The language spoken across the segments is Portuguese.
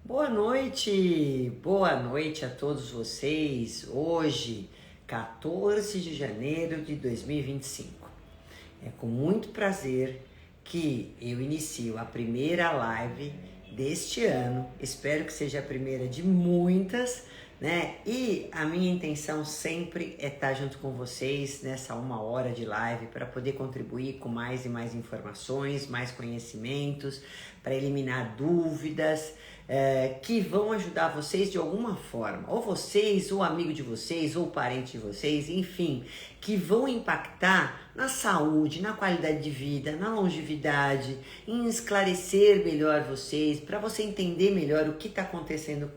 Boa noite a todos vocês. Hoje, 14 de janeiro de 2025. É com muito prazer que eu inicio a primeira live deste ano. Espero que seja a primeira de muitas, né? E a minha intenção sempre é estar junto com vocês nessa 1 hora de live para poder contribuir com mais e mais informações, mais conhecimentos, para eliminar dúvidas, que vão ajudar vocês de alguma forma, ou vocês, ou amigo de vocês, ou parente de vocês, enfim, que vão impactar na saúde, na qualidade de vida, na longevidade, em esclarecer melhor vocês, para você entender melhor o que está acontecendo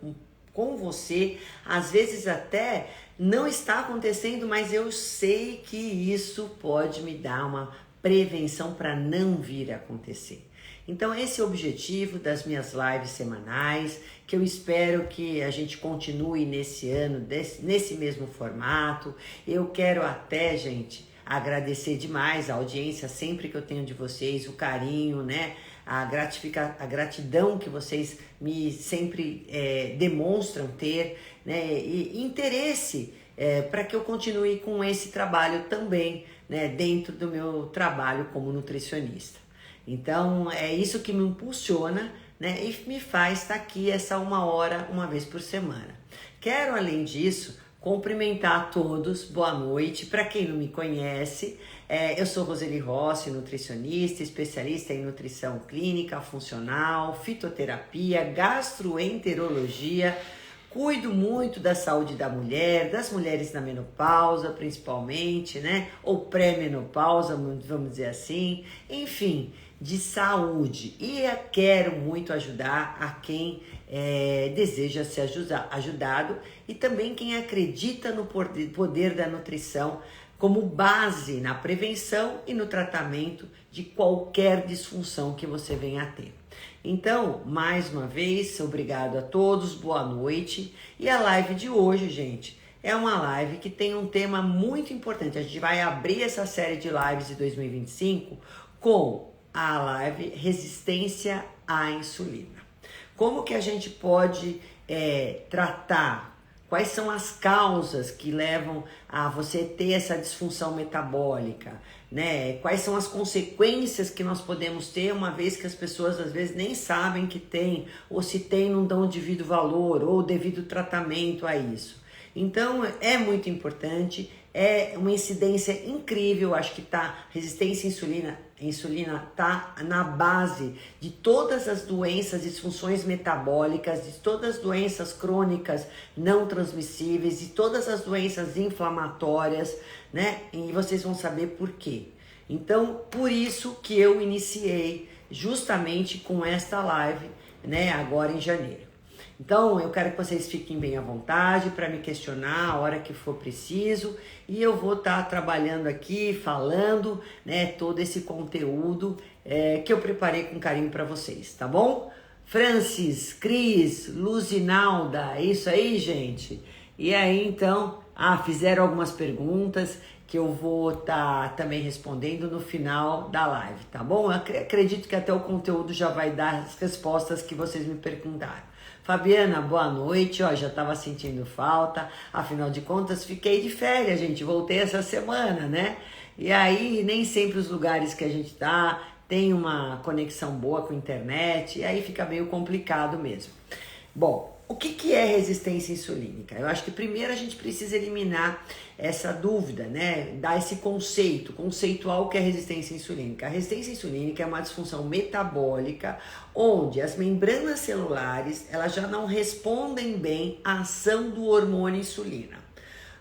com você. Às vezes até não está acontecendo, mas eu sei que isso pode me dar uma prevenção para não vir a acontecer. Então esse é o objetivo das minhas lives semanais, que eu espero que a gente continue nesse ano, nesse mesmo formato. Eu quero até, gente, agradecer demais a audiência sempre que eu tenho de vocês, o carinho, né? A gratidão que vocês me sempre demonstram ter, né? E interesse para que eu continue com esse trabalho também, né? Dentro do meu trabalho como nutricionista. Então é isso que me impulsiona, né? E me faz estar aqui essa 1 hora, uma vez por semana. Quero, além disso, cumprimentar a todos, boa noite. Para quem não me conhece, eu sou Roseli Rossi, nutricionista, especialista em nutrição clínica, funcional, fitoterapia, gastroenterologia. Cuido muito da saúde da mulher, das mulheres na menopausa, principalmente, né? Ou pré-menopausa, vamos dizer assim. Enfim, de saúde. E eu quero muito ajudar a quem deseja ser ajudado e também quem acredita no poder da nutrição como base na prevenção e no tratamento de qualquer disfunção que você venha a ter. Então, mais uma vez, obrigado a todos, boa noite. E a live de hoje, gente, é uma live que tem um tema muito importante. A gente vai abrir essa série de lives de 2025 com a live Resistência à Insulina. Como que a gente pode tratar? Quais são as causas que levam a você ter essa disfunção metabólica, né? Quais são as consequências que nós podemos ter, uma vez que as pessoas às vezes nem sabem que tem, ou se tem não dão o devido valor ou devido tratamento a isso. Então é muito importante, é uma incidência incrível, acho que resistência à insulina está na base de todas as doenças, disfunções metabólicas, de todas as doenças crônicas não transmissíveis, de todas as doenças inflamatórias, né? E vocês vão saber por quê. Então, por isso que eu iniciei justamente com esta live, né, agora em janeiro. Então, eu quero que vocês fiquem bem à vontade para me questionar a hora que for preciso, e eu vou estar trabalhando aqui, falando, né, todo esse conteúdo que eu preparei com carinho para vocês, tá bom? Francis, Cris, Luzinalda, é isso aí, gente? E aí, então, fizeram algumas perguntas que eu vou estar também respondendo no final da live, tá bom? Eu acredito que até o conteúdo já vai dar as respostas que vocês me perguntaram. Fabiana, boa noite, já estava sentindo falta, afinal de contas fiquei de férias, gente, voltei essa semana, né? E aí nem sempre os lugares que a gente tá tem uma conexão boa com a internet, e aí fica meio complicado mesmo. Bom, o que é resistência insulínica? Eu acho que primeiro a gente precisa eliminar essa dúvida, né? Dar esse conceitual que é resistência insulínica. A resistência insulínica é uma disfunção metabólica onde as membranas celulares elas já não respondem bem à ação do hormônio insulina.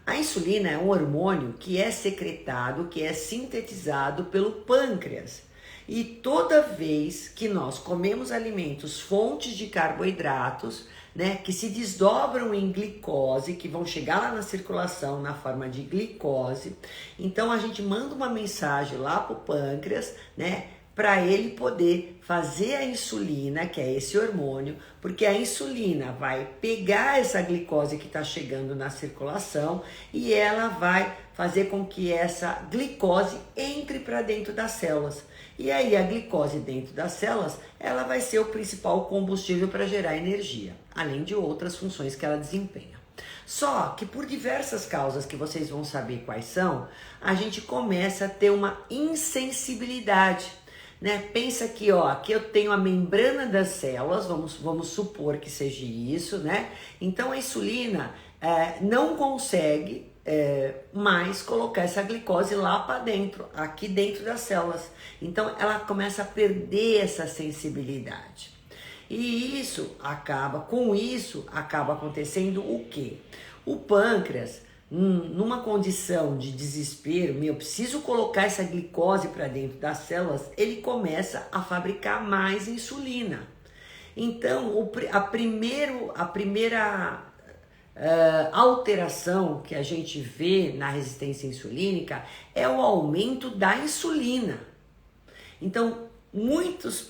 A insulina é um hormônio que é secretado, que é sintetizado pelo pâncreas. E toda vez que nós comemos alimentos fontes de carboidratos, né, que se desdobram em glicose, que vão chegar lá na circulação na forma de glicose, então a gente manda uma mensagem lá para o pâncreas, né, para ele poder fazer a insulina, que é esse hormônio, porque a insulina vai pegar essa glicose que está chegando na circulação e ela vai fazer com que essa glicose entre para dentro das células. E aí a glicose dentro das células, ela vai ser o principal combustível para gerar energia, além de outras funções que ela desempenha. Só que por diversas causas que vocês vão saber quais são, a gente começa a ter uma insensibilidade, né? Pensa que, ó, aqui eu tenho a membrana das células, vamos supor que seja isso, né? Então a insulina não consegue mais colocar essa glicose lá para dentro, aqui dentro das células. Então ela começa a perder essa sensibilidade. E com isso acaba acontecendo o quê? O pâncreas, numa condição de desespero, eu preciso colocar essa glicose para dentro das células, ele começa a fabricar mais insulina. Então, a primeira alteração que a gente vê na resistência insulínica é o aumento da insulina. Então, muitos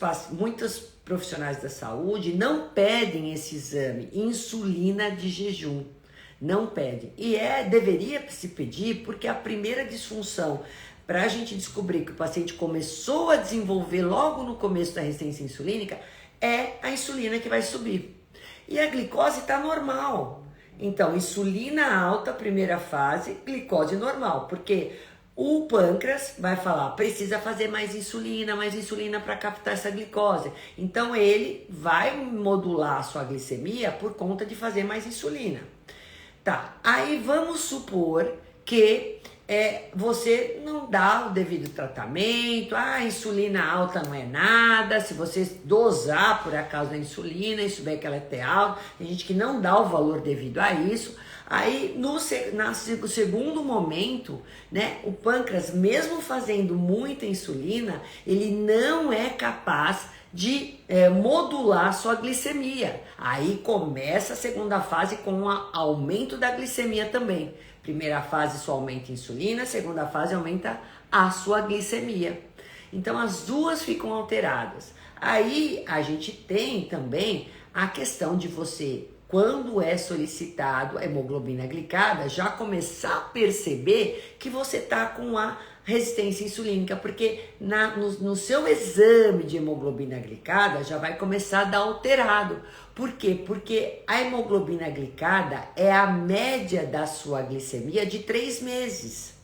profissionais da saúde não pedem esse exame, insulina de jejum, não pedem. E deveria se pedir, porque a primeira disfunção para a gente descobrir que o paciente começou a desenvolver logo no começo da resistência insulínica é a insulina que vai subir. E a glicose está normal. Então, insulina alta, primeira fase, glicose normal, porque o pâncreas vai falar, precisa fazer mais insulina para captar essa glicose. Então ele vai modular a sua glicemia por conta de fazer mais insulina. Tá, aí vamos supor que você não dá o devido tratamento, a insulina alta não é nada, se você dosar por acaso a insulina e souber que ela é até alta, tem gente que não dá o valor devido a isso. Aí, no segundo momento, né, o pâncreas, mesmo fazendo muita insulina, ele não é capaz de modular sua glicemia. Aí começa a segunda fase com o aumento da glicemia também. Primeira fase só aumenta a insulina, segunda fase aumenta a sua glicemia. Então, as duas ficam alteradas. Aí, a gente tem também a questão de você, quando é solicitado a hemoglobina glicada, já começar a perceber que você está com a resistência insulínica, porque no seu exame de hemoglobina glicada já vai começar a dar alterado. Por quê? Porque a hemoglobina glicada é a média da sua glicemia de 3 meses.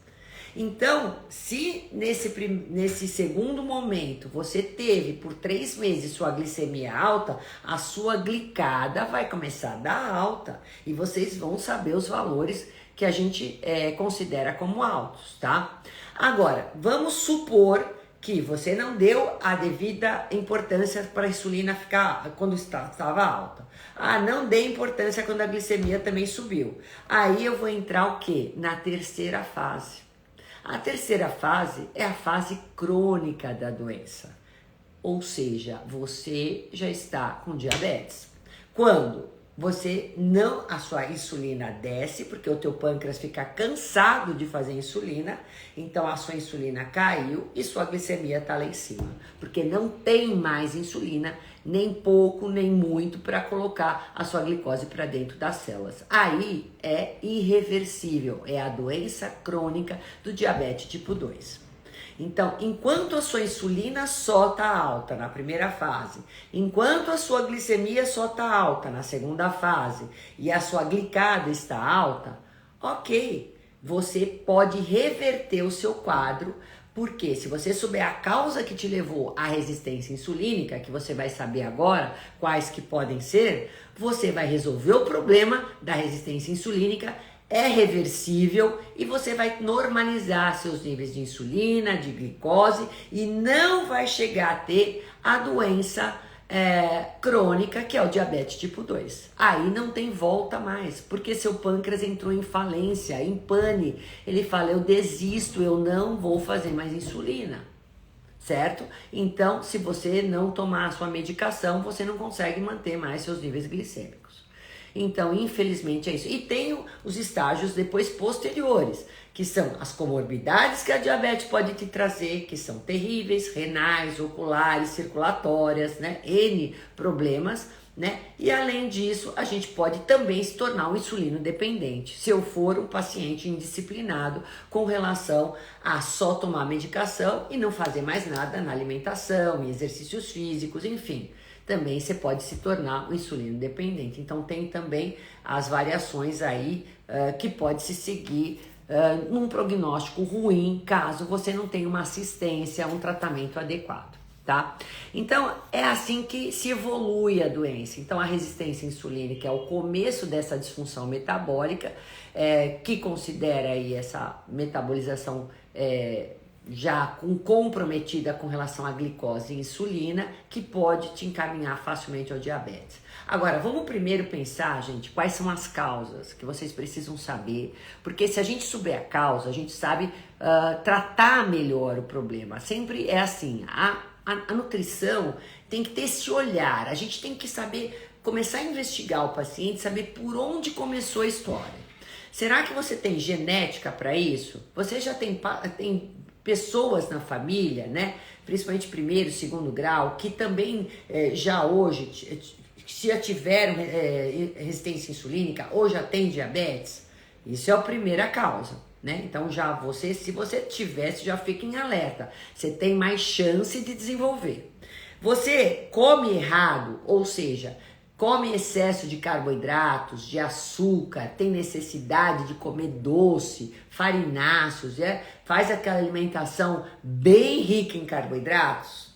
Então, se nesse segundo momento você teve por 3 meses sua glicemia alta, a sua glicada vai começar a dar alta e vocês vão saber os valores que a gente considera como altos, tá? Agora, vamos supor que você não deu a devida importância para a insulina ficar quando estava alta. Não dei importância quando a glicemia também subiu. Aí eu vou entrar o quê? Na terceira fase. A terceira fase é a fase crônica da doença, ou seja, você já está com diabetes. Quando a sua insulina desce, porque o teu pâncreas fica cansado de fazer insulina, então a sua insulina caiu e sua glicemia está lá em cima, porque não tem mais insulina, nem pouco, nem muito, para colocar a sua glicose para dentro das células. Aí é irreversível, é a doença crônica do diabetes tipo 2. Então, enquanto a sua insulina só está alta na primeira fase, enquanto a sua glicemia só está alta na segunda fase e a sua glicada está alta, ok, você pode reverter o seu quadro, porque se você souber a causa que te levou à resistência insulínica, que você vai saber agora quais que podem ser, você vai resolver o problema da resistência insulínica, é reversível e você vai normalizar seus níveis de insulina, de glicose e não vai chegar a ter a doença crônica, que é o diabetes tipo 2. Aí não tem volta mais, porque seu pâncreas entrou em falência, em pane. Ele fala, eu desisto, eu não vou fazer mais insulina, certo? Então, se você não tomar a sua medicação, você não consegue manter mais seus níveis glicêmicos. Então, infelizmente é isso. E tem os estágios depois posteriores, que são as comorbidades que a diabetes pode te trazer, que são terríveis, renais, oculares, circulatórias, né? N problemas. né? E além disso, a gente pode também se tornar um insulino dependente, se eu for um paciente indisciplinado com relação a só tomar medicação e não fazer mais nada na alimentação, em exercícios físicos, enfim. Também você pode se tornar um insulino dependente. Então tem também as variações aí que pode se seguir num prognóstico ruim, caso você não tenha uma assistência, um tratamento adequado. Tá? Então é assim que se evolui a doença. Então a resistência insulínica é o começo dessa disfunção metabólica, que considera aí essa metabolização já comprometida com relação à glicose e insulina, que pode te encaminhar facilmente ao diabetes. Agora, vamos primeiro pensar, gente, quais são as causas que vocês precisam saber, porque se a gente souber a causa, a gente sabe tratar melhor o problema. Sempre é assim, a nutrição tem que ter esse olhar, a gente tem que saber, começar a investigar o paciente, saber por onde começou a história. Será que você tem genética para isso? Você já tem pessoas na família, né? Principalmente primeiro, segundo grau, que também já hoje, se já tiveram resistência insulínica ou já tem diabetes? Isso é a primeira causa. Né? Então se você tivesse, já fica em alerta. Você tem mais chance de desenvolver. Você come errado, ou seja, come excesso de carboidratos, de açúcar, tem necessidade de comer doce, farináceos, faz aquela alimentação bem rica em carboidratos.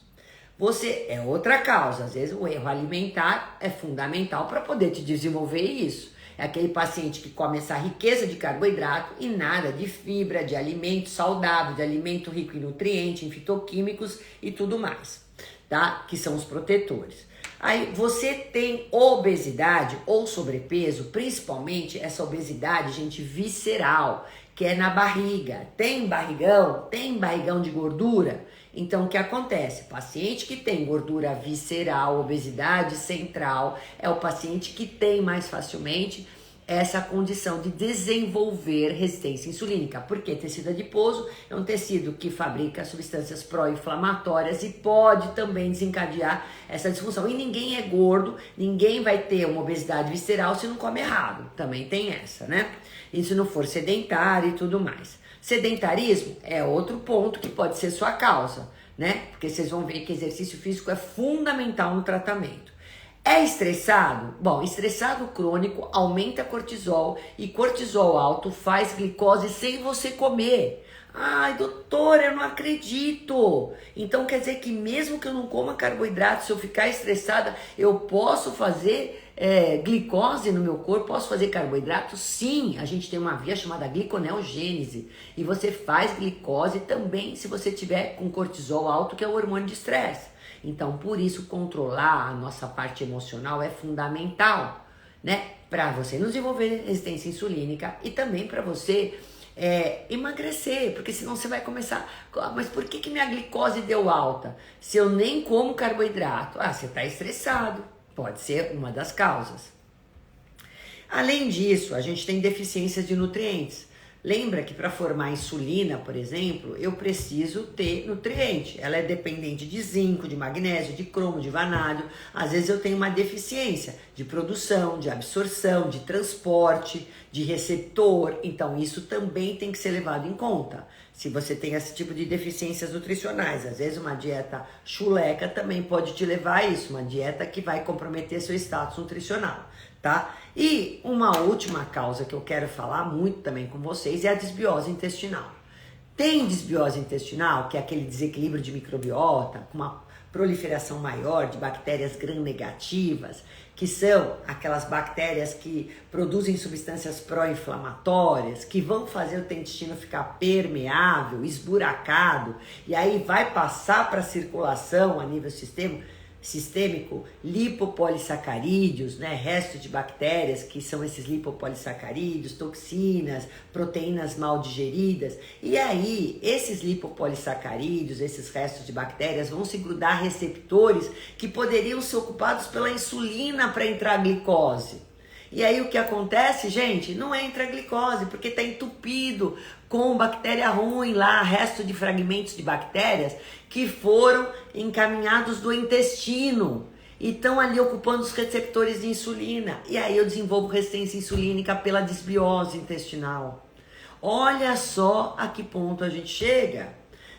Você é outra causa. Às vezes o erro alimentar é fundamental para poder te desenvolver isso. É aquele paciente que come essa riqueza de carboidrato e nada de fibra, de alimento saudável, de alimento rico em nutrientes, em fitoquímicos e tudo mais, tá? Que são os protetores. Aí você tem obesidade ou sobrepeso, principalmente essa obesidade, gente, visceral, que é na barriga. Tem barrigão de gordura? Então, o que acontece? Paciente que tem gordura visceral, obesidade central, é o paciente que tem mais facilmente essa condição de desenvolver resistência insulínica. Porque tecido adiposo é um tecido que fabrica substâncias pró-inflamatórias e pode também desencadear essa disfunção. E ninguém é gordo, ninguém vai ter uma obesidade visceral se não come errado. Também tem essa, né? E se não for sedentário e tudo mais. Sedentarismo é outro ponto que pode ser sua causa, né? Porque vocês vão ver que exercício físico é fundamental no tratamento. É estressado? Bom, estressado crônico aumenta cortisol e cortisol alto faz glicose sem você comer. Ai, doutora, eu não acredito. Então quer dizer que mesmo que eu não coma carboidrato, se eu ficar estressada, eu posso fazer glicose no meu corpo? Posso fazer carboidrato? Sim, a gente tem uma via chamada gliconeogênese e você faz glicose também se você tiver com cortisol alto, que é o hormônio de estresse. Então, por isso, controlar a nossa parte emocional é fundamental, né? Para você não desenvolver resistência insulínica e também para você emagrecer, porque senão você vai começar, mas por que minha glicose deu alta? Se eu nem como carboidrato, você está estressado, pode ser uma das causas. Além disso, a gente tem deficiências de nutrientes. Lembra que para formar insulina, por exemplo, eu preciso ter nutriente. Ela é dependente de zinco, de magnésio, de cromo, de vanádio. Às vezes eu tenho uma deficiência de produção, de absorção, de transporte, de receptor. Então isso também tem que ser levado em conta. Se você tem esse tipo de deficiências nutricionais, às vezes uma dieta chuleca também pode te levar a isso, uma dieta que vai comprometer seu status nutricional, tá? E uma última causa que eu quero falar muito também com vocês é a desbiose intestinal. Tem desbiose intestinal, que é aquele desequilíbrio de microbiota, com uma proliferação maior de bactérias gram-negativas, que são aquelas bactérias que produzem substâncias pró-inflamatórias, que vão fazer o intestino ficar permeável, esburacado, e aí vai passar para a circulação a nível sistêmico lipopolissacarídeos, né, restos de bactérias, que são esses lipopolissacarídeos, toxinas, proteínas mal digeridas, e aí esses lipopolissacarídeos, esses restos de bactérias vão se grudar a receptores que poderiam ser ocupados pela insulina para entrar a glicose. E aí o que acontece, gente? Não entra a glicose, porque está entupido com bactéria ruim lá, resto de fragmentos de bactérias que foram encaminhados do intestino. e estão ali ocupando os receptores de insulina. E aí eu desenvolvo resistência insulínica pela desbiose intestinal. Olha só a que ponto a gente chega,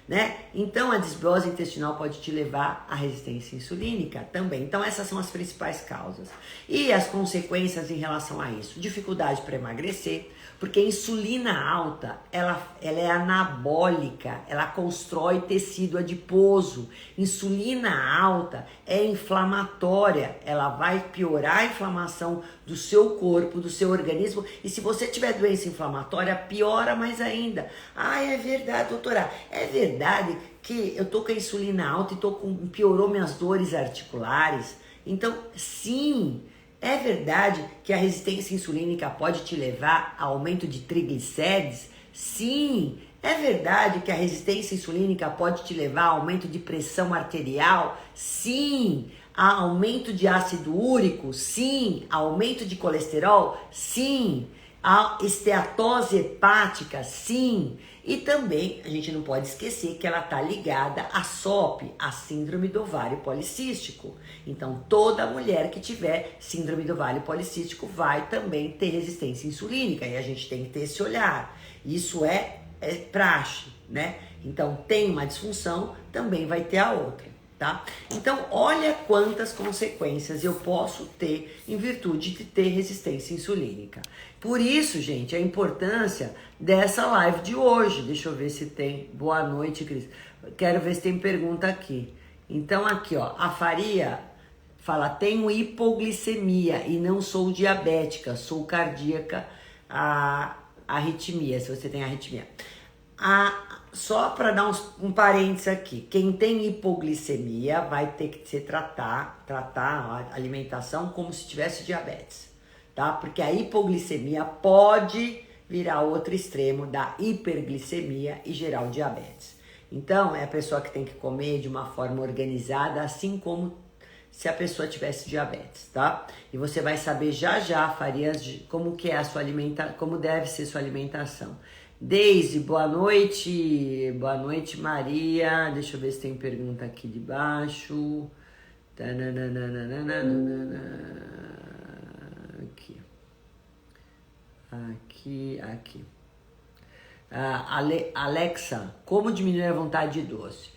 né? Então a desbiose intestinal pode te levar à resistência insulínica também. Então essas são as principais causas. E as consequências em relação a isso: dificuldade para emagrecer, porque a insulina alta, ela é anabólica, ela constrói tecido adiposo. Insulina alta é inflamatória, ela vai piorar a inflamação do seu corpo, do seu organismo, e se você tiver doença inflamatória, piora mais ainda. Ah, é verdade, doutora, é verdade que eu tô com a insulina alta e piorou minhas dores articulares? Então, sim, é verdade que a resistência insulínica pode te levar a aumento de triglicérides? Sim. É verdade que a resistência insulínica pode te levar a aumento de pressão arterial? Sim. A aumento de ácido úrico? Sim. Aumento de colesterol? Sim. A esteatose hepática? Sim. E também a gente não pode esquecer que ela está ligada à SOP, a síndrome do ovário policístico. Então toda mulher que tiver síndrome do ovário policístico vai também ter resistência insulínica, e a gente tem que ter esse olhar. Isso é praxe, né? Então tem uma disfunção, também vai ter a outra, tá? Então olha quantas consequências eu posso ter em virtude de ter resistência insulínica. Por isso, gente, a importância dessa live de hoje. Deixa eu ver se tem. Boa noite, Cris. Quero ver se tem pergunta aqui. Então aqui, ó, a Faria fala: tenho hipoglicemia e não sou diabética, sou cardíaca, arritmia, se você tem arritmia. Só para dar um parênteses aqui, quem tem hipoglicemia vai ter que se tratar a alimentação como se tivesse diabetes, tá? Porque a hipoglicemia pode virar outro extremo da hiperglicemia e gerar o diabetes. Então, é a pessoa que tem que comer de uma forma organizada, assim como se a pessoa tivesse diabetes, tá? E você vai saber já, Farias, como que é a sua alimentação, como deve ser sua alimentação. Deise, boa noite. Boa noite, Maria. Deixa eu ver se tem pergunta aqui de baixo. Aqui. Alexa, como diminuir a vontade de doce?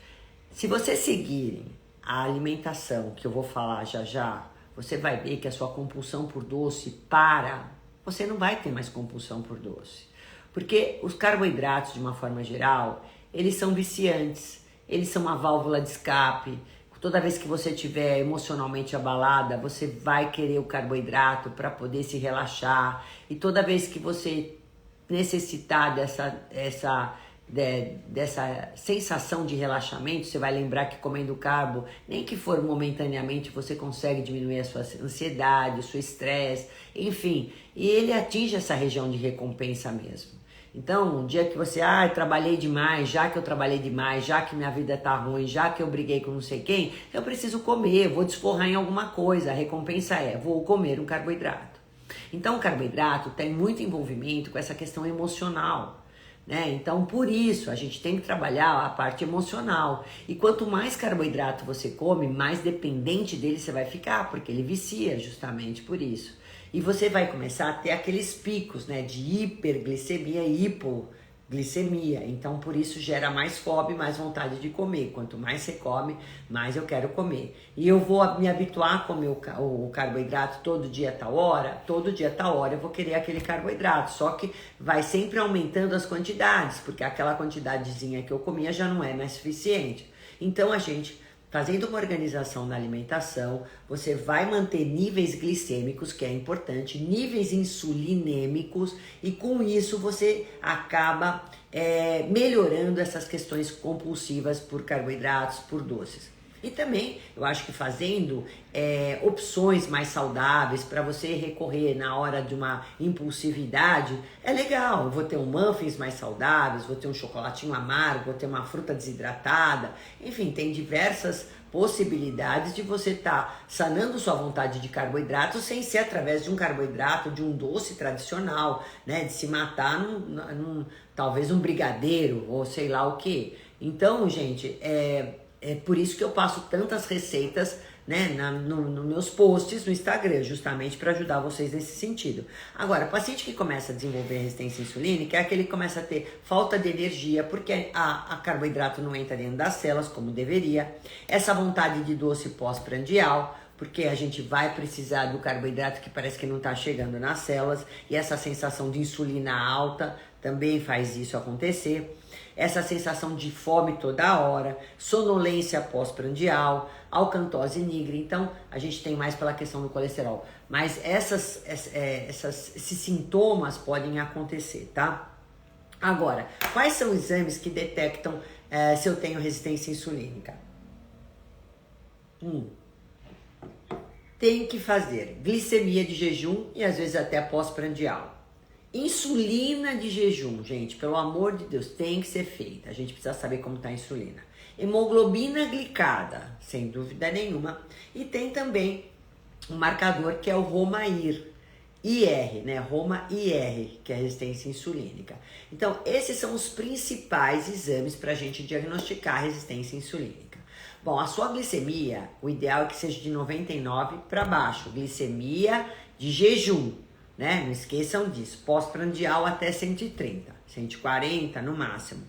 Se você seguirem a alimentação que eu vou falar já, você vai ver que a sua compulsão por doce para. Você não vai ter mais compulsão por doce. Porque os carboidratos, de uma forma geral, eles são viciantes, eles são uma válvula de escape. Toda vez que você estiver emocionalmente abalada, você vai querer o carboidrato para poder se relaxar. E toda vez que você necessitar dessa sensação de relaxamento, você vai lembrar que comendo carbo, nem que for momentaneamente, você consegue diminuir a sua ansiedade, o seu estresse, enfim. E ele atinge essa região de recompensa mesmo. Então, um dia que você, trabalhei demais, já que eu trabalhei demais, já que minha vida tá ruim, já que eu briguei com não sei quem, eu preciso comer, vou desforrar em alguma coisa. A recompensa vou comer um carboidrato. Então, o carboidrato tem muito envolvimento com essa questão emocional, né? Então, por isso, a gente tem que trabalhar a parte emocional. E quanto mais carboidrato você come, mais dependente dele você vai ficar, porque ele vicia justamente por isso. E você vai começar a ter aqueles picos, né, de hiperglicemia e hipoglicemia. Então, por isso gera mais fome, mais vontade de comer. Quanto mais você come, mais eu quero comer. E eu vou me habituar a comer o carboidrato todo dia, tal hora eu vou querer aquele carboidrato. Só que vai sempre aumentando as quantidades, porque aquela quantidadezinha que eu comia já não é mais suficiente. Então, a gente, fazendo uma organização na alimentação, você vai manter níveis glicêmicos, que é importante, níveis insulinêmicos, e com isso você acaba melhorando essas questões compulsivas por carboidratos, por doces. E também, eu acho que fazendo opções mais saudáveis para você recorrer na hora de uma impulsividade, é legal. Eu vou ter muffins mais saudáveis, vou ter um chocolatinho amargo, vou ter uma fruta desidratada. Enfim, tem diversas possibilidades de você estar sanando sua vontade de carboidrato sem ser através de um carboidrato, de um doce tradicional, né? De se matar talvez um brigadeiro ou sei lá o que. Então, gente, é por isso que eu passo tantas receitas né, nos meus posts no Instagram, justamente para ajudar vocês nesse sentido. Agora, o paciente que começa a desenvolver resistência insulínica é aquele que começa a ter falta de energia, porque a carboidrato não entra dentro das células como deveria, essa vontade de doce pós-prandial, porque a gente vai precisar do carboidrato que parece que não está chegando nas células, e essa sensação de insulina alta também faz isso acontecer. Essa sensação de fome toda hora, sonolência pós-prandial, alcantose nigra. Então, a gente tem mais pela questão do colesterol. Mas esses sintomas podem acontecer, tá? Agora, quais são os exames que detectam se eu tenho resistência insulínica? Tem que fazer glicemia de jejum e às vezes até pós-prandial. Insulina de jejum, gente, pelo amor de Deus, tem que ser feita. A gente precisa saber como está a insulina. Hemoglobina glicada, sem dúvida nenhuma. E tem também um marcador que é o Roma-IR, né? Roma-IR, que é a resistência insulínica. Então, esses são os principais exames para a gente diagnosticar a resistência insulínica. Bom, a sua glicemia, o ideal é que seja de 99 para baixo. Glicemia de jejum, né? Não esqueçam disso. Pós-prandial até 130, 140 no máximo.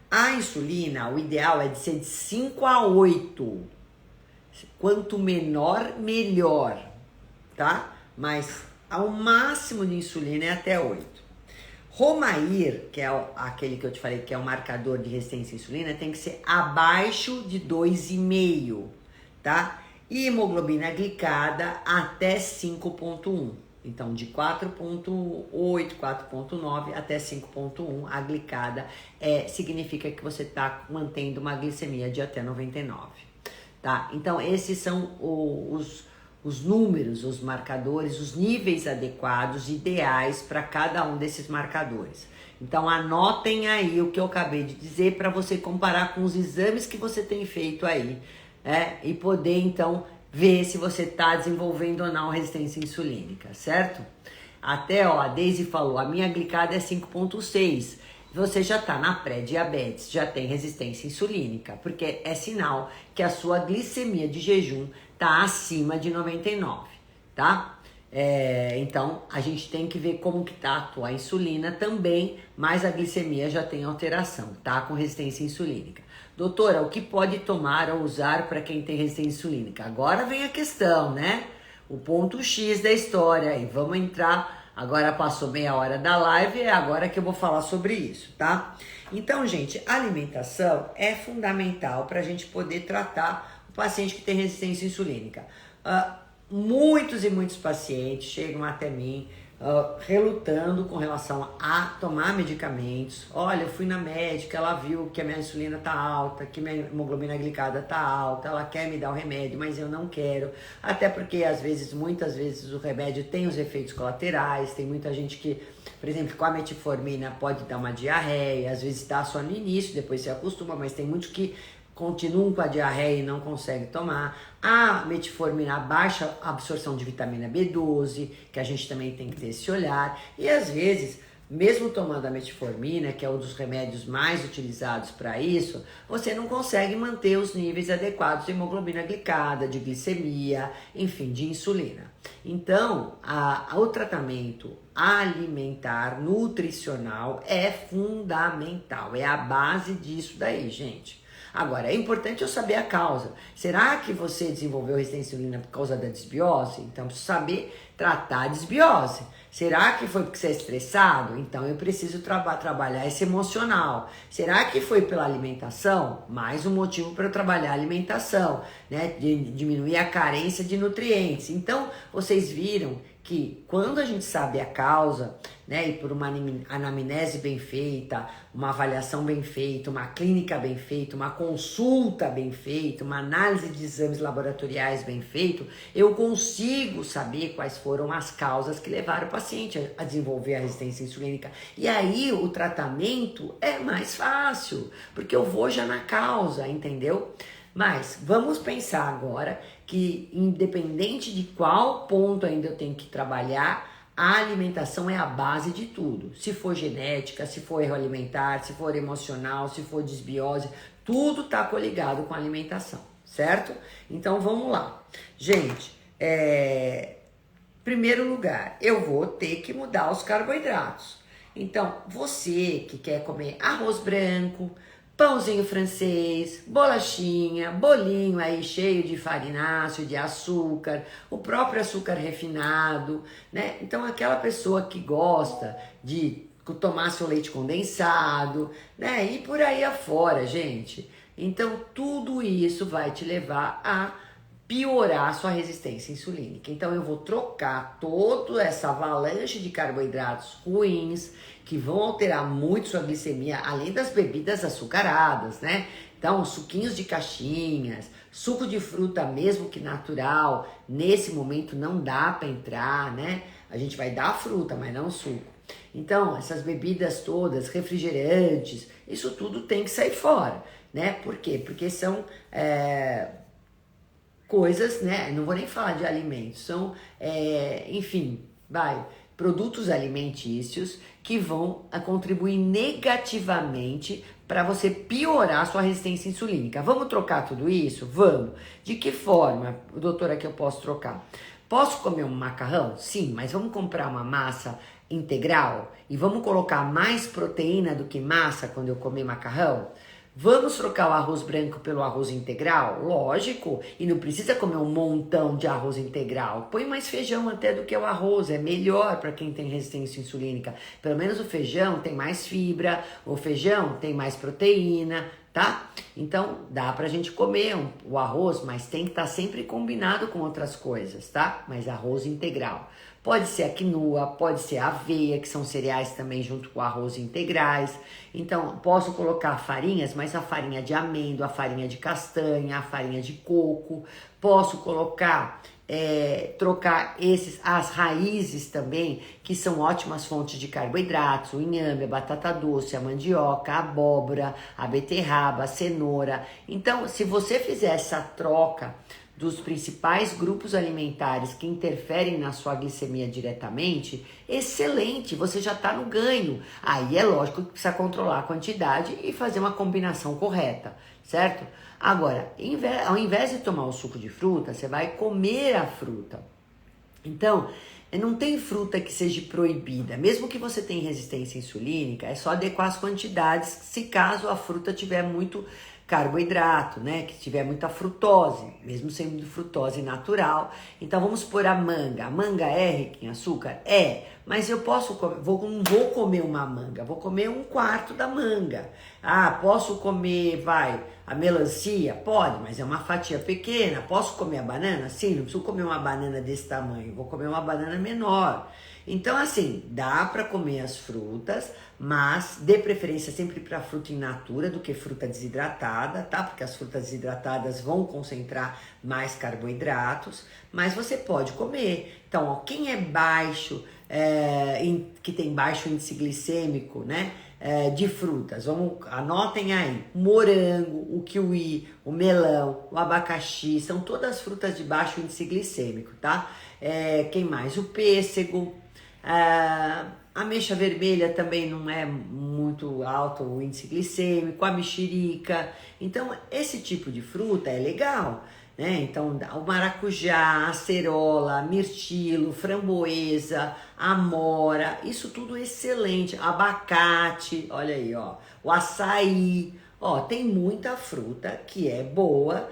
A insulina, o ideal é de ser de 5 a 8. Quanto menor, melhor, tá? Mas ao máximo de insulina é até 8. Roma-IR, que é aquele que eu te falei que é o marcador de resistência à insulina, tem que ser abaixo de 2,5, tá? E hemoglobina glicada até 5,1. Então, de 4,8, 4,9 até 5,1, a glicada significa que você está mantendo uma glicemia de até 99, tá? Então, esses são os números, os marcadores, os níveis adequados, ideais para cada um desses marcadores. Então, anotem aí o que eu acabei de dizer para você comparar com os exames que você tem feito aí, e poder, então, ver se você está desenvolvendo ou não resistência insulínica, certo? Até, a Daisy falou, a minha glicada é 5,6. Você já está na pré-diabetes, já tem resistência insulínica, porque é sinal que a sua glicemia de jejum está acima de 99, tá? Então, a gente tem que ver como que tá a tua insulina também, mas a glicemia já tem alteração, tá? Com resistência insulínica. Doutora, o que pode tomar ou usar para quem tem resistência insulínica? Agora vem a questão, né? O ponto X da história aí. Vamos entrar, agora passou meia hora da live, é agora que eu vou falar sobre isso, tá? Então, gente, a alimentação é fundamental para a gente poder tratar o paciente que tem resistência insulínica. Muitos e muitos pacientes chegam até mim relutando com relação a tomar medicamentos. Olha, eu fui na médica, ela viu que a minha insulina tá alta, que minha hemoglobina glicada tá alta, ela quer me dar o remédio, mas eu não quero. Até porque, muitas vezes, o remédio tem os efeitos colaterais, tem muita gente que, por exemplo, com a metformina pode dar uma diarreia, às vezes dá só no início, depois se acostuma, mas tem muitos que continuam com a diarreia e não conseguem tomar. A metformina baixa a absorção de vitamina B12, que a gente também tem que ter esse olhar. E às vezes, mesmo tomando a metformina, que é um dos remédios mais utilizados para isso, você não consegue manter os níveis adequados de hemoglobina glicada, de glicemia, enfim, de insulina. Então, o tratamento alimentar, nutricional é fundamental, é a base disso daí, gente. Agora, é importante eu saber a causa. Será que você desenvolveu resistência à insulina por causa da desbiose? Então, eu preciso saber tratar a desbiose. Será que foi porque você é estressado? Então, eu preciso trabalhar esse emocional. Será que foi pela alimentação? Mais um motivo para eu trabalhar a alimentação, né? De diminuir a carência de nutrientes. Então, vocês viram que quando a gente sabe a causa, né, e por uma anamnese bem feita, uma avaliação bem feita, uma clínica bem feita, uma consulta bem feita, uma análise de exames laboratoriais bem feito, eu consigo saber quais foram as causas que levaram o paciente a desenvolver a resistência insulínica. E aí o tratamento é mais fácil, porque eu vou já na causa, entendeu? Mas vamos pensar agora que, independente de qual ponto ainda eu tenho que trabalhar, a alimentação é a base de tudo. Se for genética, se for erro alimentar, se for emocional, se for desbiose, tudo está coligado com a alimentação, certo? Então vamos lá. Gente, primeiro lugar, eu vou ter que mudar os carboidratos. Então, você que quer comer arroz branco, pãozinho francês, bolachinha, bolinho aí cheio de farináceo, de açúcar, o próprio açúcar refinado, né? Então, aquela pessoa que gosta de tomar seu leite condensado, né? E por aí afora, gente. Então, tudo isso vai te levar a piorar a sua resistência insulínica. Então eu vou trocar toda essa avalanche de carboidratos ruins que vão alterar muito sua glicemia, além das bebidas açucaradas, né? Então, suquinhos de caixinhas, suco de fruta mesmo que natural, nesse momento não dá para entrar, né? A gente vai dar a fruta, mas não o suco. Então, essas bebidas todas, refrigerantes, isso tudo tem que sair fora, né? Por quê? Porque são coisas, né? Não vou nem falar de alimentos, são, enfim, produtos alimentícios que vão contribuir negativamente para você piorar a sua resistência insulínica. Vamos trocar tudo isso? Vamos. De que forma, doutora, que eu posso trocar? Posso comer um macarrão? Sim, mas vamos comprar uma massa integral e vamos colocar mais proteína do que massa quando eu comer macarrão? Vamos trocar o arroz branco pelo arroz integral? Lógico, e não precisa comer um montão de arroz integral. Põe mais feijão até do que o arroz, é melhor para quem tem resistência insulínica. Pelo menos o feijão tem mais fibra, o feijão tem mais proteína, tá? Então dá pra gente comer o arroz, mas tem que estar sempre combinado com outras coisas, tá? Mas arroz integral. Pode ser a quinoa, pode ser a aveia, que são cereais também junto com arroz integrais. Então, posso colocar farinhas, mas a farinha de amêndoa, a farinha de castanha, a farinha de coco. Posso colocar, trocar as raízes também, que são ótimas fontes de carboidratos, o inhame, a batata doce, a mandioca, a abóbora, a beterraba, a cenoura. Então, se você fizer essa troca dos principais grupos alimentares que interferem na sua glicemia diretamente, excelente, você já está no ganho. Aí é lógico que precisa controlar a quantidade e fazer uma combinação correta, certo? Agora, ao invés de tomar o suco de fruta, você vai comer a fruta. Então, não tem fruta que seja proibida. Mesmo que você tenha resistência insulínica, é só adequar as quantidades, se caso a fruta tiver muito carboidrato, né, que tiver muita frutose, mesmo sendo frutose natural. Então vamos pôr a manga. A manga é rica em açúcar? É, mas eu posso comer, não vou comer uma manga, vou comer um quarto da manga. Ah, posso comer, a melancia? Pode, mas é uma fatia pequena. Posso comer a banana? Sim, não preciso comer uma banana desse tamanho, vou comer uma banana menor. Então, assim, dá para comer as frutas, mas dê preferência sempre para fruta in natura do que fruta desidratada, tá? Porque as frutas desidratadas vão concentrar mais carboidratos, mas você pode comer. Então, ó, quem é baixo, que tem baixo índice glicêmico, né? De frutas, anotem aí: morango, o kiwi, o melão, o abacaxi, são todas frutas de baixo índice glicêmico, tá? Quem mais? O pêssego. A ameixa vermelha também não é muito alto o índice glicêmico, a mexerica. Então, esse tipo de fruta é legal, né? Então, o maracujá, a acerola, a mirtilo, framboesa, amora, isso tudo é excelente. Abacate, olha aí, ó, o açaí, ó, tem muita fruta que é boa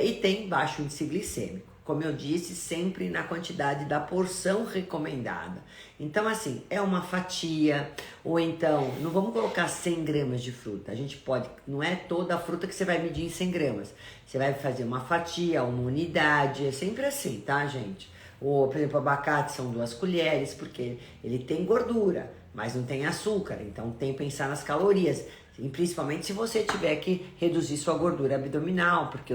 e tem baixo índice glicêmico. Como eu disse, sempre na quantidade da porção recomendada. Então, assim, é uma fatia, ou então, não vamos colocar 100 gramas de fruta. A gente pode, não é toda a fruta que você vai medir em 100 gramas. Você vai fazer uma fatia, uma unidade, é sempre assim, tá, gente? Ou, por exemplo, abacate são 2 colheres, porque ele tem gordura, mas não tem açúcar. Então, tem que pensar nas calorias. E principalmente se você tiver que reduzir sua gordura abdominal, porque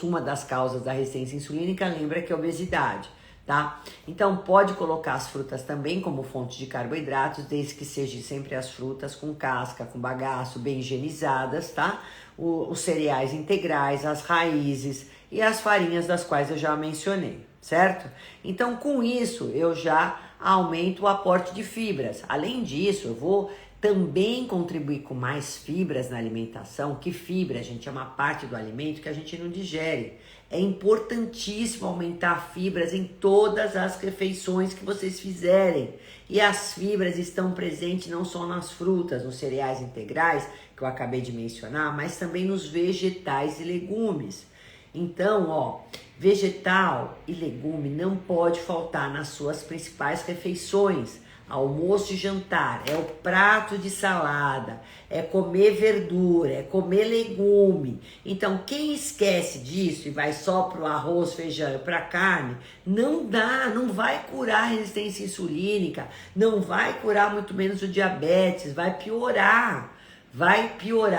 uma das causas da resistência insulínica, lembra que é a obesidade, tá? Então pode colocar as frutas também como fonte de carboidratos, desde que sejam sempre as frutas com casca, com bagaço, bem higienizadas, tá? Os cereais integrais, as raízes e as farinhas das quais eu já mencionei, certo? Então com isso eu já aumento o aporte de fibras. Além disso, eu vou também contribuir com mais fibras na alimentação, que fibra, gente, é uma parte do alimento que a gente não digere. É importantíssimo aumentar fibras em todas as refeições que vocês fizerem. E as fibras estão presentes não só nas frutas, nos cereais integrais, que eu acabei de mencionar, mas também nos vegetais e legumes. Então, ó, vegetal e legume não pode faltar nas suas principais refeições. Almoço e jantar, é o prato de salada, é comer verdura, é comer legume. Então, quem esquece disso e vai só pro arroz, feijão e pra carne, não dá, não vai curar a resistência insulínica, não vai curar muito menos o diabetes, vai piorar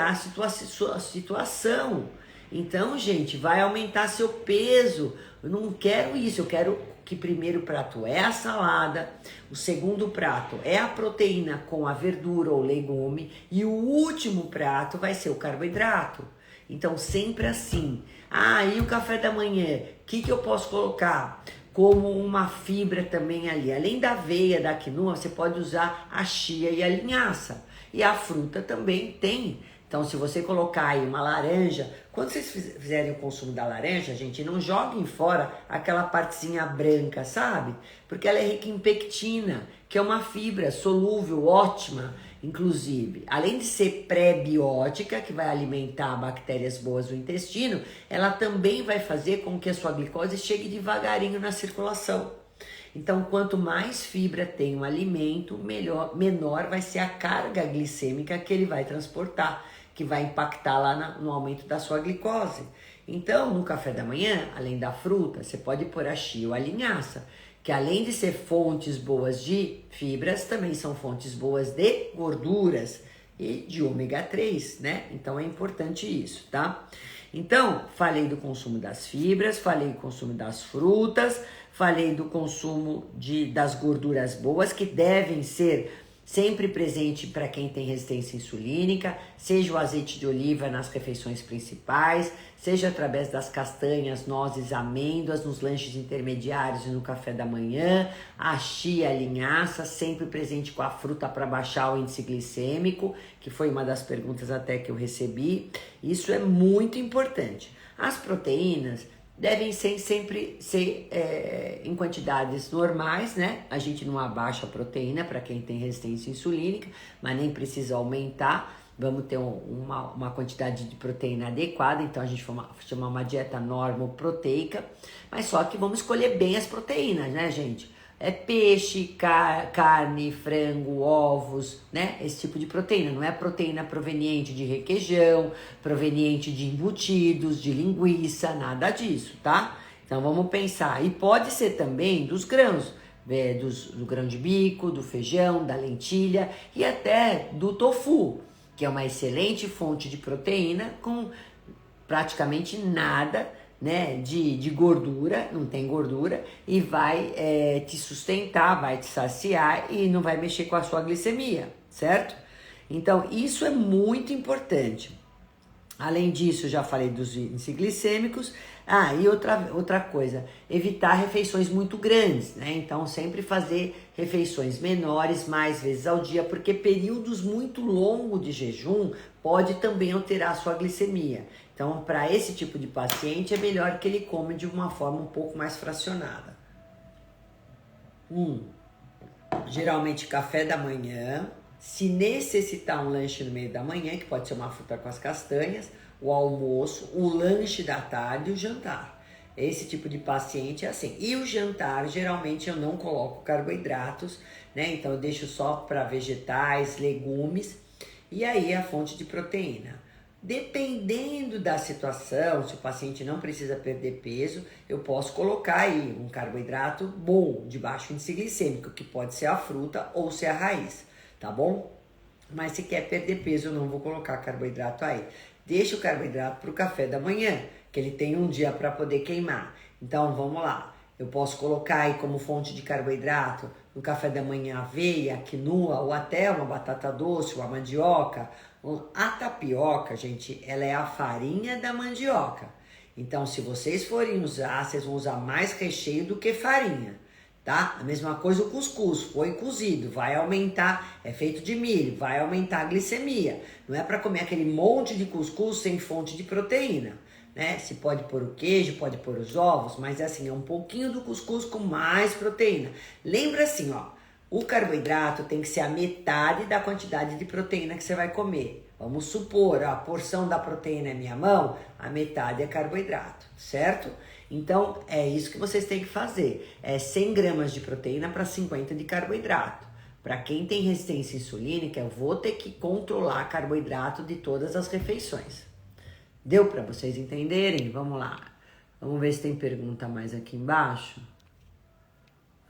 a sua situação. Então, gente, vai aumentar seu peso. Eu não quero isso, eu quero que primeiro prato é a salada, o segundo prato é a proteína com a verdura ou legume e o último prato vai ser o carboidrato. Então, sempre assim. E o café da manhã, o que eu posso colocar como uma fibra também ali? Além da aveia, da quinoa, você pode usar a chia e a linhaça. E a fruta também tem. Então, se você colocar aí uma laranja, quando vocês fizerem o consumo da laranja, gente, não joguem fora aquela partezinha branca, sabe? Porque ela é rica em pectina, que é uma fibra solúvel, ótima, inclusive. Além de ser pré-biótica, que vai alimentar bactérias boas do intestino, ela também vai fazer com que a sua glicose chegue devagarinho na circulação. Então, quanto mais fibra tem um alimento, menor vai ser a carga glicêmica que ele vai transportar, que vai impactar lá no aumento da sua glicose. Então, no café da manhã, além da fruta, você pode pôr a chia ou a linhaça, que além de ser fontes boas de fibras, também são fontes boas de gorduras e de ômega 3, né? Então, é importante isso, tá? Então, falei do consumo das fibras, falei do consumo das frutas, falei do consumo das gorduras boas, que devem ser sempre presente para quem tem resistência insulínica, seja o azeite de oliva nas refeições principais, seja através das castanhas, nozes, amêndoas, nos lanches intermediários e no café da manhã, a chia, a linhaça, sempre presente com a fruta para baixar o índice glicêmico, que foi uma das perguntas até que eu recebi. Isso é muito importante. As proteínas devem sempre ser em quantidades normais, né? A gente não abaixa a proteína para quem tem resistência insulínica, mas nem precisa aumentar. Vamos ter uma quantidade de proteína adequada, então a gente chama uma dieta normoproteica, mas só que vamos escolher bem as proteínas, né, gente? É peixe, carne, frango, ovos, né? Esse tipo de proteína. Não é proteína proveniente de requeijão, proveniente de embutidos, de linguiça, nada disso, tá? Então vamos pensar. E pode ser também dos grãos, do grão de bico, do feijão, da lentilha e até do tofu, que é uma excelente fonte de proteína com praticamente nada, né, de gordura, não tem gordura, e vai te sustentar, vai te saciar e não vai mexer com a sua glicemia, certo? Então, isso é muito importante. Além disso, já falei dos índices glicêmicos. E outra coisa, evitar refeições muito grandes, né? Então, sempre fazer refeições menores, mais vezes ao dia, porque períodos muito longos de jejum pode também alterar a sua glicemia. Então, para esse tipo de paciente, é melhor que ele come de uma forma um pouco mais fracionada. Geralmente, café da manhã. Se necessitar um lanche no meio da manhã, que pode ser uma fruta com as castanhas, o almoço, o lanche da tarde e o jantar. Esse tipo de paciente é assim. E o jantar, geralmente eu não coloco carboidratos, né? Então eu deixo só para vegetais, legumes e aí a fonte de proteína. Dependendo da situação, se o paciente não precisa perder peso, eu posso colocar aí um carboidrato bom, de baixo índice glicêmico, que pode ser a fruta ou ser a raiz. Tá bom? Mas se quer perder peso, eu não vou colocar carboidrato aí. Deixa o carboidrato para o café da manhã, que ele tem um dia para poder queimar. Então, vamos lá. Eu posso colocar aí como fonte de carboidrato no café da manhã aveia, quinoa ou até uma batata doce, uma mandioca. A tapioca, gente, ela é a farinha da mandioca. Então, se vocês forem usar, vocês vão usar mais recheio do que farinha. tá? A mesma coisa o cuscuz, foi cozido, vai aumentar, é feito de milho, vai aumentar a glicemia. Não é para comer aquele monte de cuscuz sem fonte de proteína, né? Se pode pôr o queijo, pode pôr os ovos, mas é assim, é um pouquinho do cuscuz com mais proteína. Lembra assim, ó, o carboidrato tem que ser a metade da quantidade de proteína que você vai comer. Vamos supor, a porção da proteína é minha mão, a metade é carboidrato, certo? Então, é isso que vocês têm que fazer. É 100 gramas de proteína para 50 de carboidrato. Para quem tem resistência insulínica, eu vou ter que controlar carboidrato de todas as refeições. Deu para vocês entenderem? Vamos lá. Vamos ver se tem pergunta mais aqui embaixo.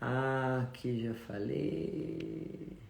Ah, aqui já falei.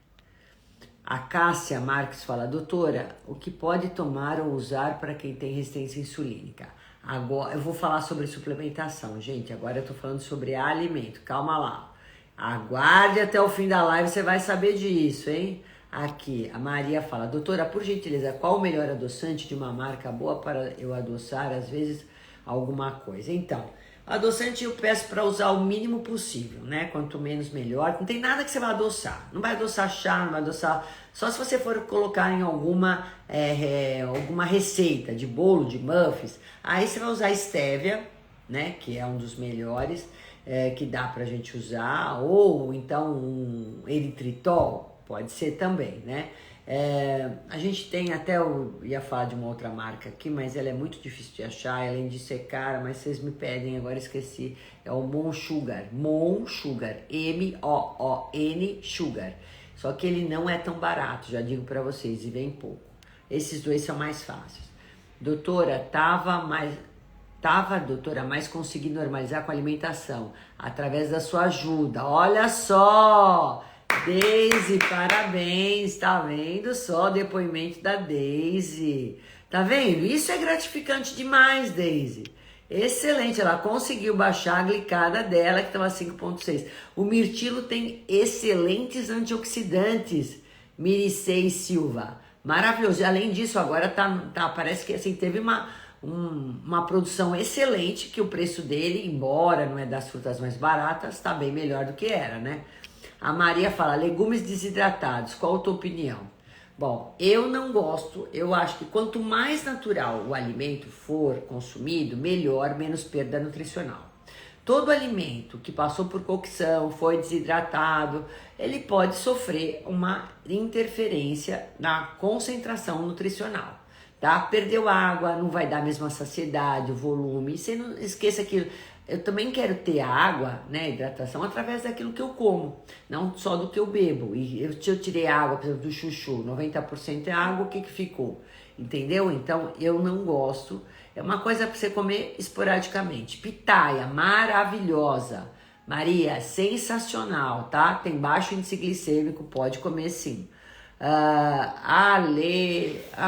A Cássia Marques fala, doutora, o que pode tomar ou usar para quem tem resistência insulínica? Agora eu vou falar sobre suplementação, gente. Agora eu tô falando sobre alimento. Calma lá. Aguarde até o fim da live, você vai saber disso, hein? Aqui, a Maria fala, doutora, por gentileza, qual o melhor adoçante de uma marca boa para eu adoçar, às vezes, alguma coisa? Então, adoçante eu peço para usar o mínimo possível, né? Quanto menos melhor. Não tem nada que você vai adoçar. Não vai adoçar chá, não vai adoçar... Só se você for colocar em alguma receita de bolo, de muffins. Aí você vai usar stevia, né? Que é um dos melhores que dá pra gente usar. Ou então um eritritol, pode ser também, né? A gente tem até, eu ia falar de uma outra marca aqui, mas ela é muito difícil de achar, além de ser cara, mas vocês me pedem, agora esqueci, é o Moon Sugar, M-O-O-N Sugar, só que ele não é tão barato, já digo pra vocês, e vem pouco. Esses dois são mais fáceis. Doutora, doutora, mas consegui normalizar com a alimentação, através da sua ajuda, olha só! Deise, parabéns, tá vendo só o depoimento da Deise, tá vendo? Isso é gratificante demais, Deise. Excelente, ela conseguiu baixar a glicada dela, que estava 5,6. O mirtilo tem excelentes antioxidantes, Miricei Silva, maravilhoso. Além disso, agora parece que assim, teve uma produção excelente, que o preço dele, embora não é das frutas mais baratas, tá bem melhor do que era, né? A Maria fala, legumes desidratados, qual a tua opinião? Bom, eu não gosto, eu acho que quanto mais natural o alimento for consumido, melhor, menos perda nutricional. Todo alimento que passou por cocção, foi desidratado, ele pode sofrer uma interferência na concentração nutricional, tá? Perdeu água, não vai dar a mesma saciedade, o volume, você não esqueça que eu também quero ter a água, né, hidratação, através daquilo que eu como, não só do que eu bebo. E se eu tirei a água, por exemplo, do chuchu, 90% é água, o que ficou? Entendeu? Então, eu não gosto. É uma coisa para você comer esporadicamente. Pitaia, maravilhosa. Maria, sensacional, tá? Tem baixo índice glicêmico, pode comer sim.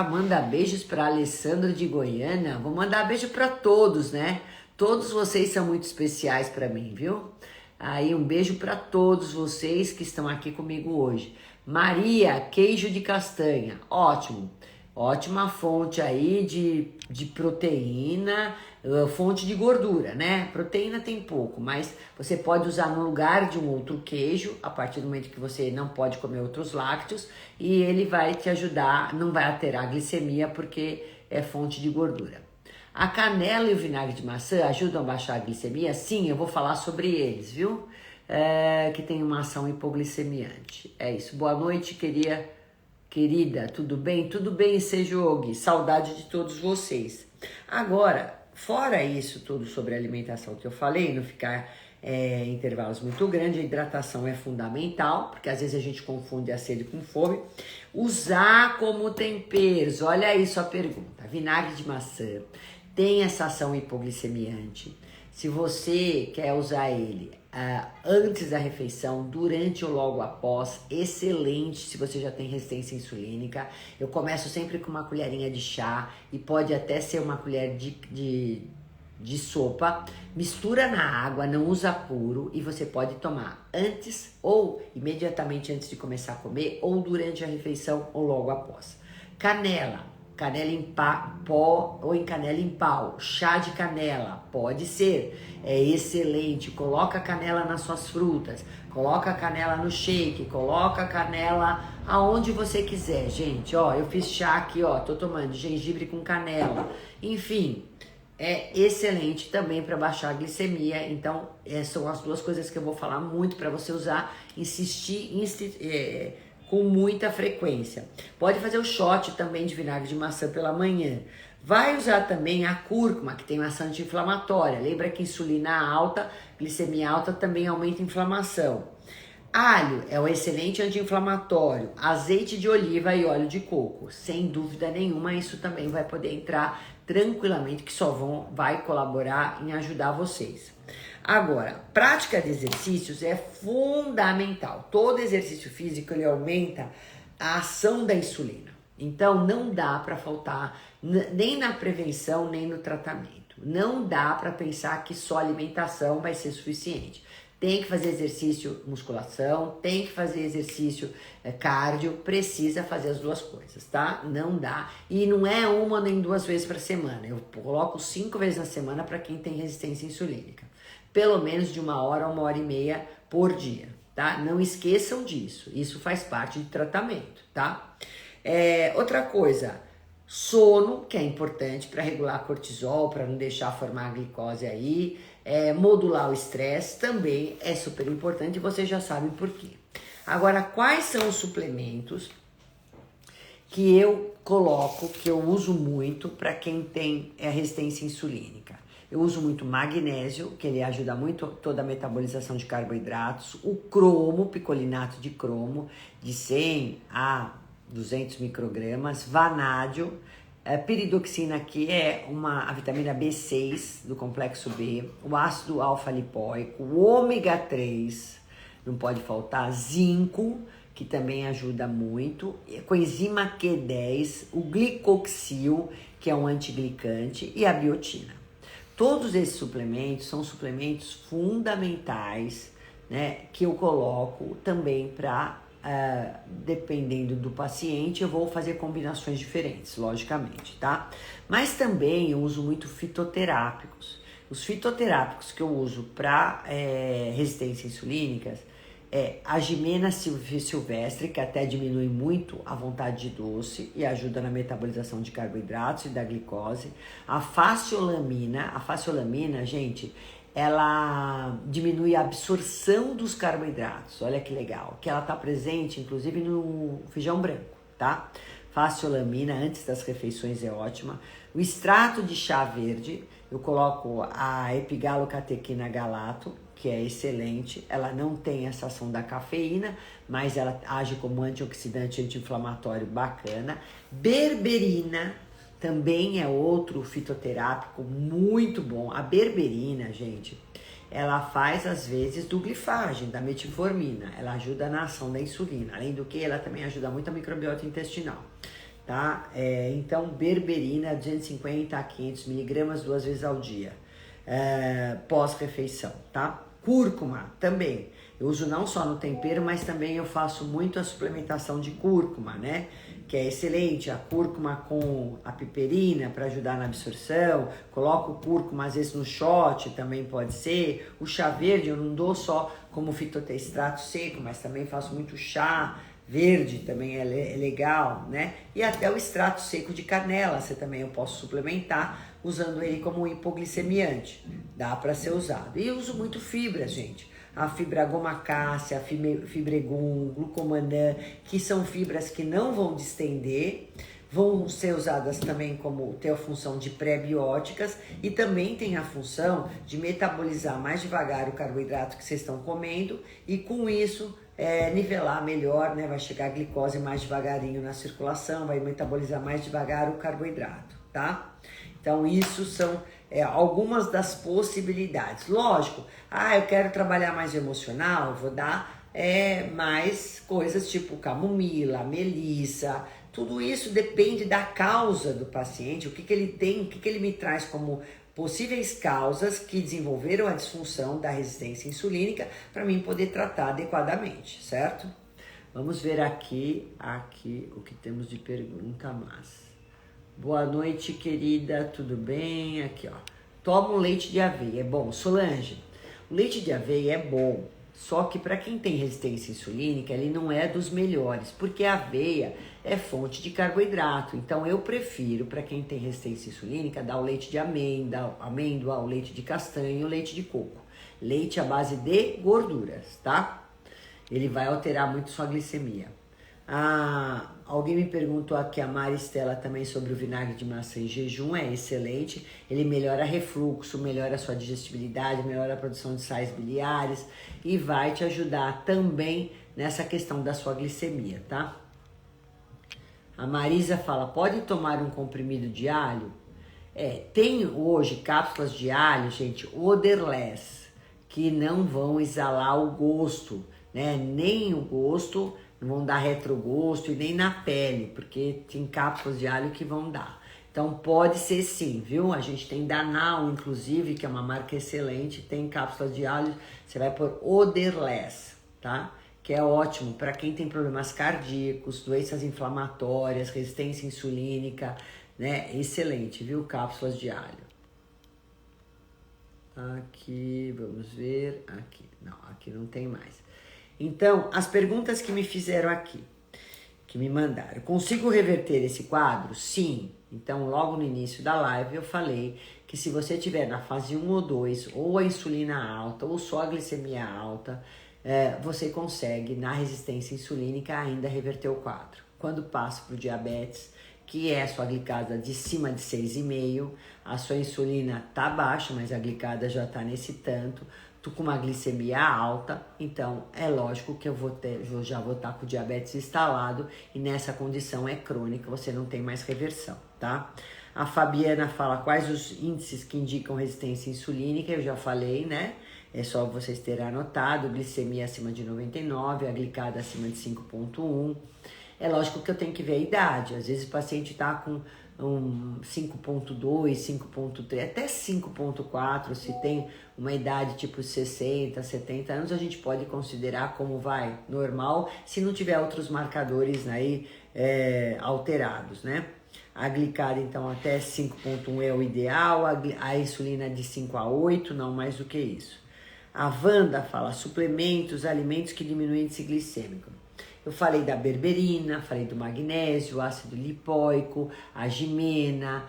Manda beijos para Alessandra de Goiânia. Vou mandar beijo para todos, né? Todos vocês são muito especiais para mim, viu? Aí um beijo para todos vocês que estão aqui comigo hoje. Maria, queijo de castanha, ótimo. Ótima fonte aí de proteína, fonte de gordura, né? Proteína tem pouco, mas você pode usar no lugar de um outro queijo, a partir do momento que você não pode comer outros lácteos, e ele vai te ajudar, não vai alterar a glicemia porque é fonte de gordura. A canela e o vinagre de maçã ajudam a baixar a glicemia? Sim, eu vou falar sobre eles, viu? Que tem uma ação hipoglicemiante. É isso. Boa noite, querida. Tudo bem? Tudo bem, Sejogi. Saudade de todos vocês. Agora, fora isso tudo sobre alimentação que eu falei, não ficar intervalos muito grandes, a hidratação é fundamental, porque às vezes a gente confunde a sede com fome. Usar como temperos, olha aí sua pergunta. Vinagre de maçã tem essa ação hipoglicemiante. Se você quer usar ele antes da refeição, durante ou logo após, excelente se você já tem resistência insulínica. Eu começo sempre com uma colherinha de chá e pode até ser uma colher de sopa. Mistura na água, não usa puro e você pode tomar antes ou imediatamente antes de começar a comer ou durante a refeição ou logo após. Canela. canela em pó ou em canela em pau. Chá de canela, pode ser, é excelente. Coloca canela nas suas frutas, coloca canela no shake, coloca canela aonde você quiser, gente. Ó, eu fiz chá aqui, ó, tô tomando gengibre com canela. Enfim, é excelente também para baixar a glicemia. Então, são as duas coisas que eu vou falar muito para você usar, com muita frequência. Pode fazer o shot também de vinagre de maçã pela manhã. Vai usar também a cúrcuma, que tem uma ação anti-inflamatória. Lembra que insulina alta, glicemia alta também aumenta a inflamação. Alho é um excelente anti-inflamatório. Azeite de oliva e óleo de coco. Sem dúvida nenhuma, isso também vai poder entrar tranquilamente, que só vai colaborar em ajudar vocês. Agora, prática de exercícios é fundamental. Todo exercício físico ele aumenta a ação da insulina. Então não dá para faltar nem na prevenção nem no tratamento. Não dá para pensar que só alimentação vai ser suficiente. Tem que fazer exercício musculação, tem que fazer exercício cardio, precisa fazer as duas coisas, tá? Não dá. E não é uma nem duas vezes por semana. Eu coloco 5 vezes na semana para quem tem resistência insulínica. Pelo menos de 1 hora a 1h30 por dia, tá? Não esqueçam disso. Isso faz parte de tratamento, tá? Outra coisa, sono, que é importante para regular cortisol, para não deixar formar a glicose aí. Modular o estresse também é super importante e vocês já sabem por quê. Agora, quais são os suplementos que eu coloco, que eu uso muito para quem tem resistência insulínica? Eu uso muito magnésio, que ele ajuda muito toda a metabolização de carboidratos. O cromo, picolinato de cromo, de 100 a 200 microgramas. Vanádio. Piridoxina, que é a vitamina B6 do complexo B, o ácido alfa-lipóico, o ômega 3, não pode faltar, zinco, que também ajuda muito, coenzima Q10, o glicoxil, que é um antiglicante, e a biotina. Todos esses suplementos são suplementos fundamentais, né, que eu coloco também para dependendo do paciente, eu vou fazer combinações diferentes, logicamente, tá? Mas também eu uso muito fitoterápicos. Os fitoterápicos que eu uso para resistência insulínica a Gimena silvestre, que até diminui muito a vontade de doce e ajuda na metabolização de carboidratos e da glicose. A faciolamina, gente, ela diminui a absorção dos carboidratos, olha que legal, que ela tá presente inclusive no feijão branco, tá? Faciolamina antes das refeições é ótima. O extrato de chá verde, eu coloco a epigalocatequina galato, que é excelente, ela não tem essa ação da cafeína, mas ela age como antioxidante, anti-inflamatório bacana. Berberina, também é outro fitoterápico muito bom. A berberina, gente, ela faz às vezes do glifagem, da metformina. Ela ajuda na ação da insulina. Além do que, ela também ajuda muito a microbiota intestinal, tá? Então, berberina, 250 a 500 miligramas 2 vezes ao dia, pós-refeição, tá? Cúrcuma também. Eu uso não só no tempero, mas também eu faço muito a suplementação de cúrcuma, né? Que é excelente, a cúrcuma com a piperina para ajudar na absorção. Coloco cúrcuma às vezes no shot, também pode ser. O chá verde eu não dou só como fitoextrato seco, mas também faço muito chá verde, também é legal, né? E até o extrato seco de canela, eu posso suplementar usando ele como hipoglicemiante. Dá para ser usado. E eu uso muito fibra, gente. A fibra gomacácea, a fibregum, glucomanã, que são fibras que não vão distender, vão ser usadas também como ter a função de pré-bióticas e também tem a função de metabolizar mais devagar o carboidrato que vocês estão comendo e com isso nivelar melhor, né? Vai chegar a glicose mais devagarinho na circulação, vai metabolizar mais devagar o carboidrato, tá? Então isso são algumas das possibilidades. Lógico, eu quero trabalhar mais emocional, eu vou dar mais coisas tipo camomila, melissa. Tudo isso depende da causa do paciente, o que ele tem, o que ele me traz como possíveis causas que desenvolveram a disfunção da resistência insulínica para mim poder tratar adequadamente, certo? Vamos ver aqui o que temos de pergunta mais. Boa noite, querida, tudo bem? Aqui, ó. Toma um leite de aveia, é bom. Solange, o leite de aveia é bom, só que para quem tem resistência insulínica, ele não é dos melhores, porque a aveia é fonte de carboidrato. Então eu prefiro, para quem tem resistência insulínica, dar o leite de amêndoa, o leite de castanha e o leite de coco. Leite à base de gorduras, tá? Ele vai alterar muito sua glicemia. Alguém me perguntou aqui, a Maristela, também sobre o vinagre de maçã em jejum, é excelente. Ele melhora refluxo, melhora a sua digestibilidade, melhora a produção de sais biliares e vai te ajudar também nessa questão da sua glicemia, tá? A Marisa fala, pode tomar um comprimido de alho? Tem hoje cápsulas de alho, gente, odorless, que não vão exalar o gosto, né? Nem o gosto, não vão dar retrogosto e nem na pele, porque tem cápsulas de alho que vão dar. Então pode ser sim, viu? A gente tem Danal, inclusive, que é uma marca excelente, tem cápsulas de alho, você vai por odorless, tá? Que é ótimo para quem tem problemas cardíacos, doenças inflamatórias, resistência insulínica, né? Excelente, viu? Cápsulas de alho. Aqui, vamos ver, aqui, não, aqui não tem mais. Então, as perguntas que me fizeram aqui, que me mandaram, consigo reverter esse quadro? Sim. Então, logo no início da live eu falei que se você tiver na fase 1 ou 2, ou a insulina alta, ou só a glicemia alta, você consegue, na resistência insulínica, ainda reverter o quadro. Quando passa para o diabetes, que é a sua glicada de cima de 6,5, a sua insulina tá baixa, mas a glicada já tá nesse tanto, tu com uma glicemia alta, então é lógico que eu já vou estar com o diabetes instalado e nessa condição é crônica, você não tem mais reversão, tá? A Fabiana fala quais os índices que indicam resistência insulínica, eu já falei, né? É só vocês terem anotado, glicemia acima de 99, a glicada acima de 5,1. É lógico que eu tenho que ver a idade, às vezes o paciente tá com 5,2, 5,3, até 5,4, se tem uma idade tipo 60, 70 anos, a gente pode considerar como vai normal, se não tiver outros marcadores aí alterados, né? A glicada, então, até 5,1 é o ideal, a insulina de 5 a 8, não mais do que isso. A Wanda fala, suplementos, alimentos que diminuem o índice glicêmico. Eu falei da berberina, falei do magnésio, ácido lipóico, a gimena,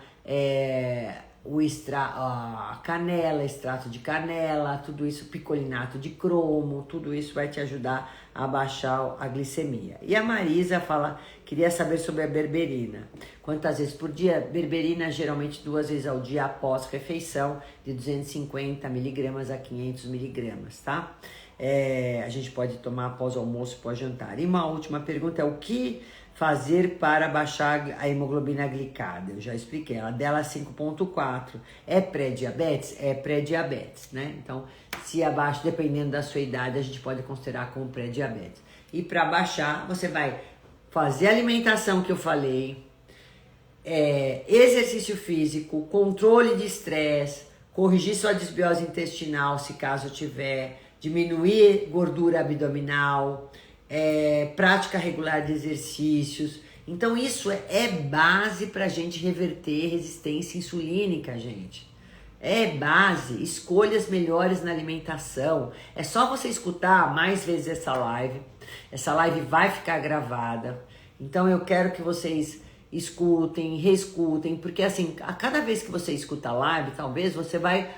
a canela, extrato de canela, tudo isso, picolinato de cromo, tudo isso vai te ajudar a baixar a glicemia. E a Marisa fala, queria saber sobre a berberina. Quantas vezes por dia? Berberina geralmente 2 vezes ao dia após refeição, de 250 miligramas a 500 miligramas, tá? A gente pode tomar após o almoço, pós jantar. E uma última pergunta é o que fazer para baixar a hemoglobina glicada? Eu já expliquei, ela dela é 5,4. É pré-diabetes? É pré-diabetes, né? Então, se abaixo, dependendo da sua idade, a gente pode considerar como pré-diabetes. E para baixar, você vai fazer a alimentação que eu falei, exercício físico, controle de estresse, corrigir sua desbiose intestinal, se caso tiver, diminuir gordura abdominal, prática regular de exercícios. Então isso é base para a gente reverter resistência insulínica, gente. É base, escolhas melhores na alimentação. É só você escutar mais vezes essa live. Essa live vai ficar gravada. Então eu quero que vocês escutem, reescutem, porque assim, a cada vez que você escuta a live, talvez você vai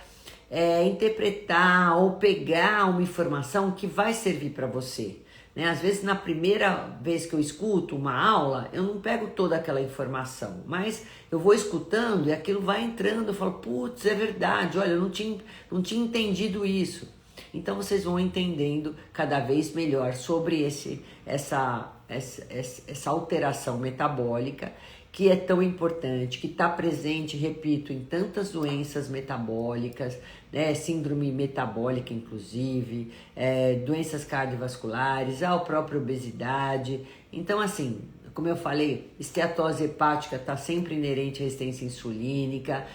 interpretar ou pegar uma informação que vai servir para você. Né? Às vezes, na primeira vez que eu escuto uma aula, eu não pego toda aquela informação, mas eu vou escutando e aquilo vai entrando, eu falo, putz, é verdade, olha, eu não tinha entendido isso. Então, vocês vão entendendo cada vez melhor sobre essa alteração metabólica, que é tão importante, que está presente, repito, em tantas doenças metabólicas, né, síndrome metabólica inclusive, doenças cardiovasculares, a própria obesidade. Então, assim, como eu falei, esteatose hepática está sempre inerente à resistência insulínica,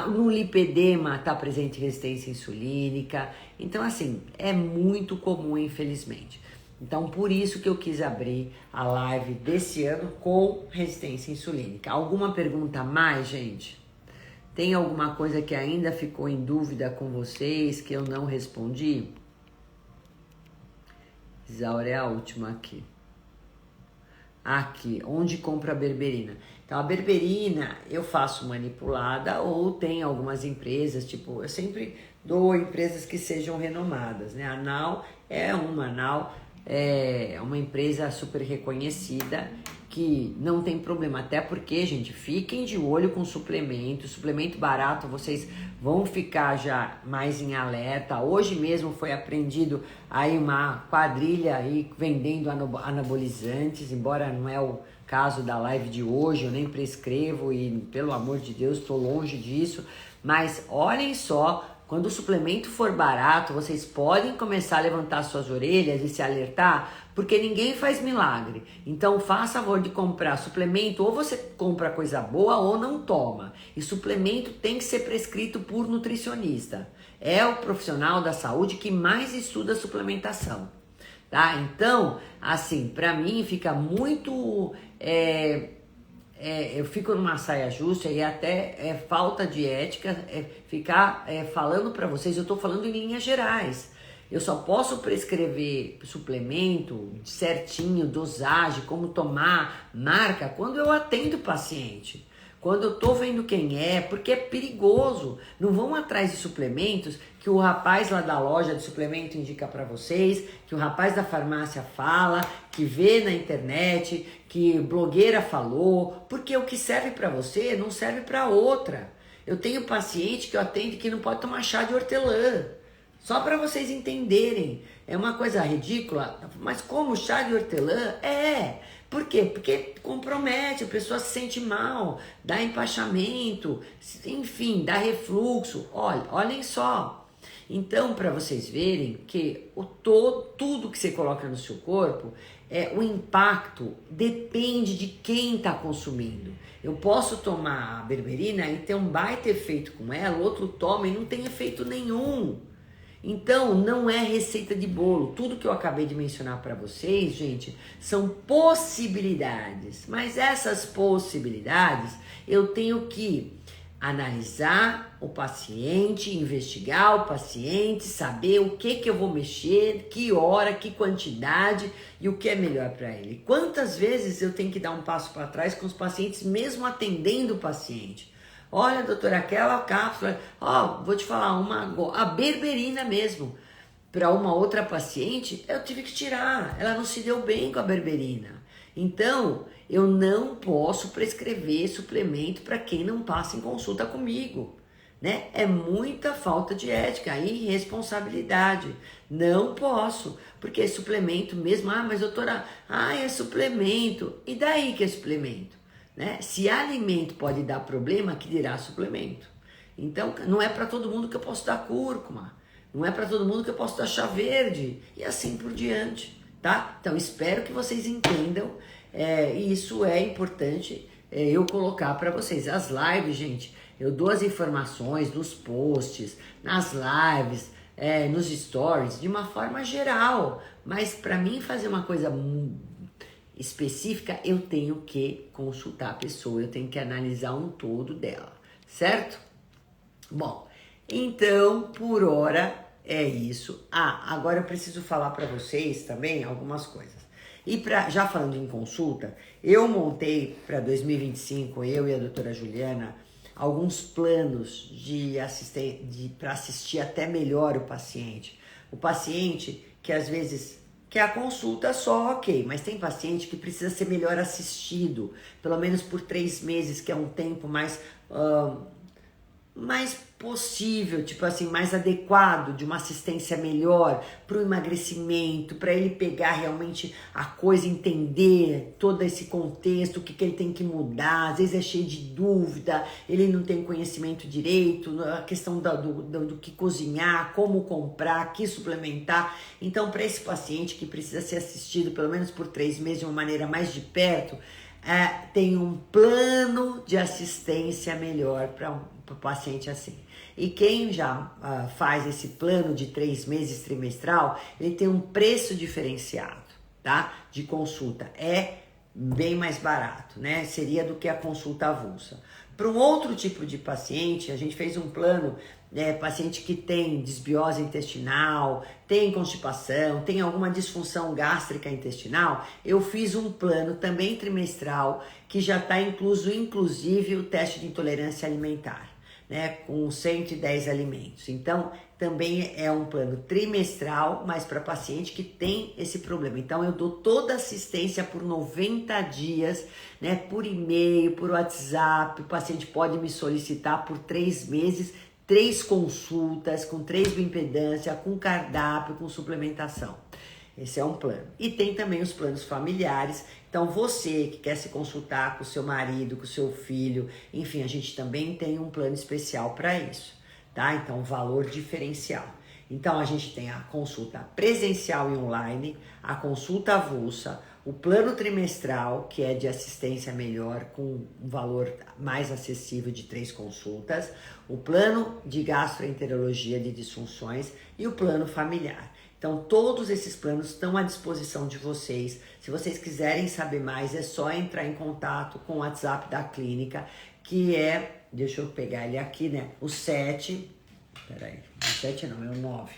no lipedema está presente resistência insulínica. Então, assim, é muito comum, infelizmente. Então, por isso que eu quis abrir a live desse ano com resistência insulínica. Alguma pergunta a mais, gente? Tem alguma coisa que ainda ficou em dúvida com vocês que eu não respondi? Isaura é a última aqui. Aqui, onde compra a berberina? Então, a berberina eu faço manipulada ou tem algumas empresas, tipo, eu sempre dou empresas que sejam renomadas, né? A Nau é uma empresa super reconhecida que não tem problema, até porque, gente, fiquem de olho com suplemento barato, vocês vão ficar já mais em alerta. Hoje mesmo foi apreendido aí uma quadrilha aí vendendo anabolizantes, embora não é o caso da live de hoje, eu nem prescrevo e, pelo amor de Deus, estou longe disso, mas olhem só, quando o suplemento for barato, vocês podem começar a levantar suas orelhas e se alertar, porque ninguém faz milagre. Então, faça favor de comprar suplemento, ou você compra coisa boa ou não toma. E suplemento tem que ser prescrito por nutricionista. É o profissional da saúde que mais estuda suplementação. Tá? Então, assim, pra mim fica muito... eu fico numa saia justa e até falta de ética ficar falando para vocês, eu tô falando em linhas gerais. Eu só posso prescrever suplemento certinho, dosagem, como tomar, marca, quando eu atendo o paciente. Quando eu tô vendo quem é, porque é perigoso. Não vão atrás de suplementos que o rapaz lá da loja de suplemento indica para vocês, que o rapaz da farmácia fala, que vê na internet, que blogueira falou, porque o que serve para você não serve para outra. Eu tenho paciente que eu atendo que não pode tomar chá de hortelã. Só para vocês entenderem. É uma coisa ridícula, mas como chá de hortelã? Por quê? Porque compromete, a pessoa se sente mal, dá empachamento, enfim, dá refluxo. Olhem só. Então, para vocês verem que tudo que você coloca no seu corpo, o impacto depende de quem está consumindo. Eu posso tomar a berberina e ter um baita efeito com ela, o outro toma e não tem efeito nenhum. Então, não é receita de bolo. Tudo que eu acabei de mencionar para vocês, gente, são possibilidades. Mas essas possibilidades, eu tenho que analisar o paciente, investigar o paciente, saber o que eu vou mexer, que hora, que quantidade e o que é melhor para ele. Quantas vezes eu tenho que dar um passo para trás com os pacientes, mesmo atendendo o paciente? Olha, doutora, aquela cápsula, vou te falar, a berberina mesmo, para uma outra paciente, eu tive que tirar, ela não se deu bem com a berberina. Então, eu não posso prescrever suplemento para quem não passa em consulta comigo, né? É muita falta de ética e irresponsabilidade. Não posso, porque é suplemento mesmo, mas doutora, é suplemento. E daí que é suplemento? Né? Se alimento pode dar problema, que dirá suplemento. Então, não é para todo mundo que eu posso dar cúrcuma, não é para todo mundo que eu posso dar chá verde, e assim por diante, tá? Então, espero que vocês entendam, e isso é importante eu colocar para vocês. As lives, gente, eu dou as informações nos posts, nas lives, nos stories, de uma forma geral, mas para mim fazer uma coisa específica, eu tenho que consultar a pessoa, eu tenho que analisar um todo dela, certo? Bom, então, por hora é isso. Agora eu preciso falar para vocês também algumas coisas. E já falando em consulta, eu montei para 2025, eu e a doutora Juliana, alguns planos para assistir até melhor o paciente. O paciente que às vezes quer a consulta só, ok, mas tem paciente que precisa ser melhor assistido, pelo menos por 3 meses, que é um tempo mais possível, tipo assim, mais adequado, de uma assistência melhor para o emagrecimento, para ele pegar realmente a coisa, entender todo esse contexto, o que ele tem que mudar, às vezes é cheio de dúvida, ele não tem conhecimento direito, a questão do que cozinhar, como comprar, que suplementar. Então, para esse paciente que precisa ser assistido pelo menos por 3 meses de uma maneira mais de perto, tem um plano de assistência melhor para o paciente assim. E quem já faz esse plano de 3 meses trimestral, ele tem um preço diferenciado. tá? De consulta. É bem mais barato, né? Seria do que a consulta avulsa. Para um outro tipo de paciente, a gente fez um plano, paciente que tem desbiose intestinal, tem constipação, tem alguma disfunção gástrica intestinal, eu fiz um plano também trimestral que já está incluso, inclusive, o teste de intolerância alimentar, né, com 110 alimentos. Então, também é um plano trimestral, mas para paciente que tem esse problema. Então, eu dou toda assistência por 90 dias, né, por e-mail, por WhatsApp. O paciente pode me solicitar por 3 meses, 3 consultas, com 3 bioimpedância, com cardápio, com suplementação. Esse é um plano. E tem também os planos familiares. Então, você que quer se consultar com o seu marido, com o seu filho, enfim, a gente também tem um plano especial para isso, tá? Então, valor diferencial. Então, a gente tem a consulta presencial e online, a consulta avulsa, o plano trimestral, que é de assistência melhor, com um valor mais acessível de 3 consultas, o plano de gastroenterologia de disfunções e o plano familiar. Então, todos esses planos estão à disposição de vocês. Se vocês quiserem saber mais, é só entrar em contato com o WhatsApp da clínica, que é, deixa eu pegar ele aqui, né? O 7, peraí, o 7 não, é o 9.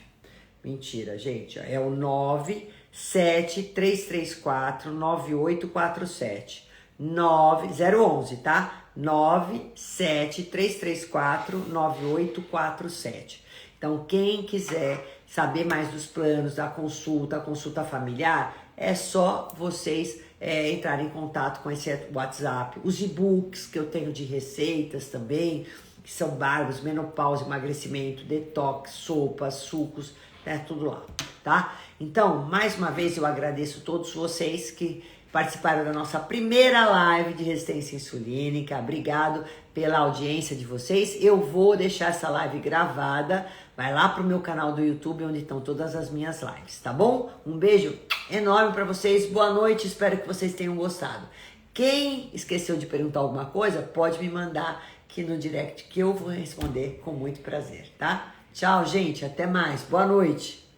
Mentira, gente, é o 973349847. 011, tá? 973349847. Então, quem quiser saber mais dos planos, da consulta, a consulta familiar, é só vocês entrarem em contato com esse WhatsApp. Os e-books que eu tenho de receitas também, que são bárbaros, menopausa, emagrecimento, detox, sopas, sucos, tudo lá, tá? Então, mais uma vez eu agradeço a todos vocês que participaram da nossa primeira live de resistência insulínica. Obrigado pela audiência de vocês. Eu vou deixar essa live gravada. Vai lá pro meu canal do YouTube, onde estão todas as minhas lives, tá bom? Um beijo enorme para vocês. Boa noite, espero que vocês tenham gostado. Quem esqueceu de perguntar alguma coisa, pode me mandar aqui no direct que eu vou responder com muito prazer, tá? Tchau, gente. Até mais. Boa noite.